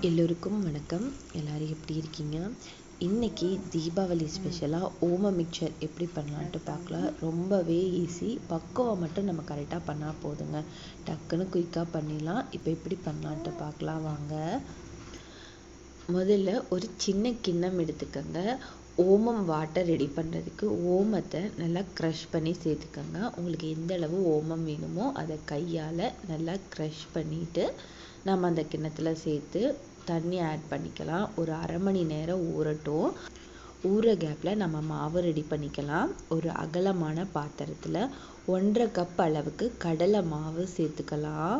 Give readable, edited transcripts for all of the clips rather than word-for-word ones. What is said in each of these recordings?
எல்லோருக்கும் வணக்கம். எல்லாரும் எப்படி இருக்கீங்க? இன்னைக்கு தீபாவளி ஸ்பெஷலாக ஓம மிக்சர் எப்படி பண்ணலான்ட்டு பார்க்கலாம். ரொம்பவே ஈஸி. பக்குவம் மட்டும் நம்ம கரெக்டாக பண்ணால் போதுங்க. டக்குன்னு குயிக்காக பண்ணிடலாம். இப்போ எப்படி பண்ணலான்ட்டு பார்க்கலாம் வாங்க. முதல்ல ஒரு சின்ன கிண்ணம் எடுத்துக்கோங்க. ஓமம் வாட்டர் ரெடி பண்ணுறதுக்கு ஓமத்தை நல்லா க்ரஷ் பண்ணி சேர்த்துக்கோங்க. உங்களுக்கு எந்த அளவு ஓமம் வேணுமோ அதை கையால் நல்லா க்ரஷ் பண்ணிவிட்டு நம்ம அந்த கிண்ணத்தில் சேர்த்து தண்ணி ஆட் பண்ணிக்கலாம். ஒரு அரை மணி நேரம் ஊறட்டும். ஊற கேப்பில் நம்ம மாவு ரெடி பண்ணிக்கலாம். ஒரு அகலமான பாத்திரத்தில் 1.5 கப் அளவுக்கு கடலை மாவு சேர்த்துக்கலாம்.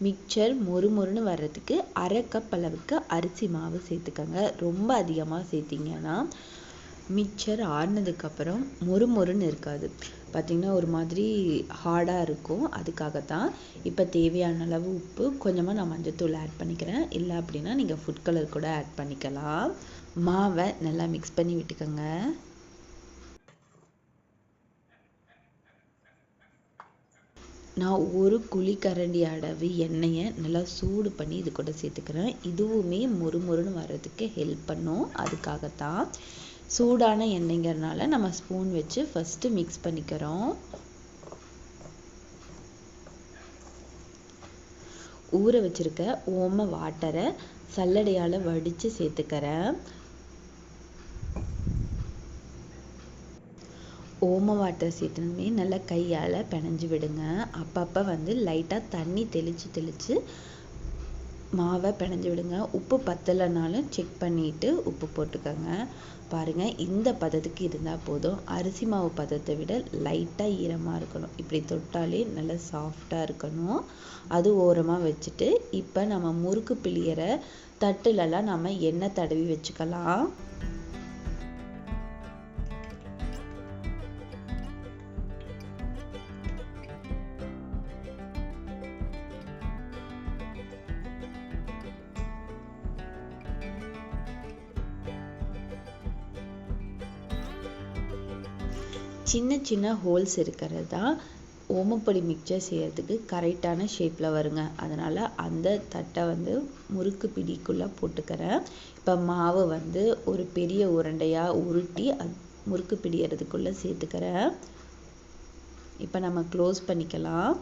மிக்சர் மொறுமொறுன்னு வர்றதுக்கு அரை கப் அளவுக்கு அரிசி மாவு சேர்த்துக்கோங்க. ரொம்ப அதிகமாக சேர்த்திங்கன்னா மிக்சர் ஆறுனதுக்கப்புறம் மொறுமொறுன்னு இருக்காது. பார்த்திங்கன்னா ஒரு மாதிரி ஹார்டாக இருக்கும். அதுக்காகத்தான். இப்போ தேவையான அளவு உப்பு, கொஞ்சமாக நான் மஞ்சத்தூள் ஆட் பண்ணிக்கிறேன். இல்லை அப்படின்னா நீங்கள் ஃபுட் கலர் கூட ஆட் பண்ணிக்கலாம். மாவை நல்லா மிக்ஸ் பண்ணி விட்டுக்கோங்க. நான் ஒரு குழிக்கரண்டி அளவு எண்ணெயை நல்லா சூடு பண்ணி இது கூட சேர்த்துக்கிறேன். இதுவுமே மொறுமொறுன்னு வர்றதுக்கு ஹெல்ப் பண்ணும். அதுக்காகத்தான். சூடான எண்ணெய்ங்கிறதுனால நம்ம ஸ்பூன் வச்சு ஃபஸ்ட்டு மிக்ஸ் பண்ணிக்கிறோம். ஊற வச்சிருக்க ஓம வாட்டரை சல்லடையால் வடித்து சேர்த்துக்கிறேன். ஓம வாட்டர் சேர்த்துனதுமே நல்லா கையால் பிணைஞ்சு விடுங்க. அப்பப்போ லைட்டாக தண்ணி தெளித்து மாவை பிணைஞ்சு விடுங்க. உப்பு பத்தலைனாலும் செக் பண்ணிவிட்டு உப்பு போட்டுக்கோங்க. பாருங்கள், இந்த பதத்துக்கு இருந்தால் போதும். அரிசி மாவு பதத்தை விட லைட்டாக ஈரமாக இருக்கணும். இப்படி தொட்டாலே நல்லா சாஃப்டாக இருக்கணும். அது ஓரமாக வச்சுட்டு இப்போ நம்ம முறுக்கு பிழியிற தட்டுலலாம் நம்ம எண்ணெய் தடவி வச்சுக்கலாம். சின்ன சின்ன ஹோல்ஸ் இருக்கிறது தான் ஓமப்பொடி மிக்சர் செய்கிறதுக்கு கரெக்டான ஷேப்பில் வருங்க. அதனால் அந்த தட்டை முறுக்கு பிடிக்குள்ளே போட்டுக்கிறேன். இப்போ மாவு ஒரு பெரிய உருண்டையாக உருட்டி முறுக்கு பிடிக்கிறதுக்குள்ளே சேர்த்துக்கிறேன். இப்போ நம்ம க்ளோஸ் பண்ணிக்கலாம்.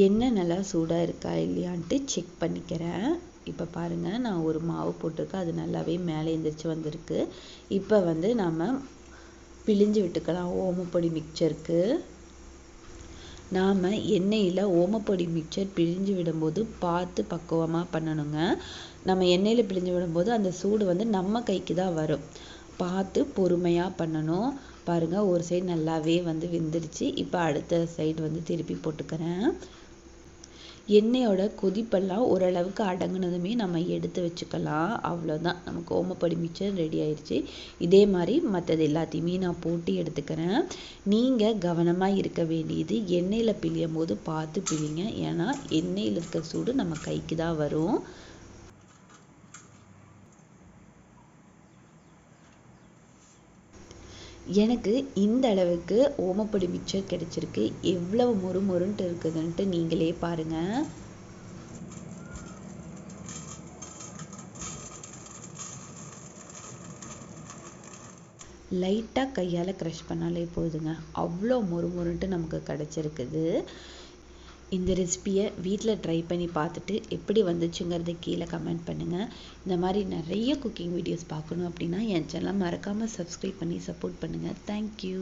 எண்ணெய் நல்லா சூடாக இருக்கா இல்லையான்ட்டு செக் பண்ணிக்கிறேன். இப்போ பாருங்கள், நான் ஒரு மாவு போட்டிருக்கேன். அது நல்லாவே மேலே எந்திரிச்சு வந்திருக்கு. இப்போ நம்ம பிழிஞ்சு விட்டுக்கலாம் ஓமப்பொடி மிக்சருக்கு. நாம் எண்ணெயில் ஓமப்பொடி மிக்சர் பிழிஞ்சு விடும்போது பார்த்து பக்குவமாக பண்ணணுங்க. நம்ம எண்ணெயில் பிழிஞ்சு விடும்போது அந்த சூடு நம்ம கைக்கு தான் வரும். பார்த்து பொறுமையாக பண்ணணும். பாருங்கள், ஒரு சைடு நல்லாவே வெந்துருச்சு. இப்போ அடுத்த சைடு திருப்பி போட்டுக்கிறேன். எண்ணெயோட கொதிப்பெல்லாம் ஓரளவுக்கு அடங்குனதுமே நம்ம எடுத்து வச்சுக்கலாம். அவ்வளோதான், நமக்கு ஓமப்பொடி மிக்சர் ரெடி ஆயிடுச்சு. இதே மாதிரி மற்றது எல்லாத்தையுமே நான் போட்டு எடுத்துக்கிறேன். நீங்கள் கவனமாக இருக்க வேண்டியது, எண்ணெயில் பிழியும் போது பார்த்து பிழிங்க. ஏன்னா எண்ணெயில் இருக்க சூடு நம்ம கைக்கு தான் வரும். எனக்கு இந்த அளவுக்கு ஓமப்பொடி மிக்சர் கிடைச்சிருக்கு. எவ்வளவு மொறுமொறுன்ட்டு இருக்குதுன்ட்டு நீங்களே பாருங்கள். லைட்டாக கையால் க்ரஷ் பண்ணாலே போதுங்க. அவ்வளோ மொறுமொறுன்ட்டு நமக்கு கிடச்சிருக்குது. இந்த ரெசிபியை வீட்டில் ட்ரை பண்ணி பார்த்துட்டு எப்படி வந்துச்சுங்கிறத கீழே கமெண்ட் பண்ணுங்கள். இந்த மாதிரி நிறைய குக்கிங் வீடியோஸ் பார்க்கணும் அப்படின்னா என் சேனலை மறக்காமல் சப்ஸ்கிரைப் பண்ணி சப்போர்ட் பண்ணுங்கள். தேங்க்யூ.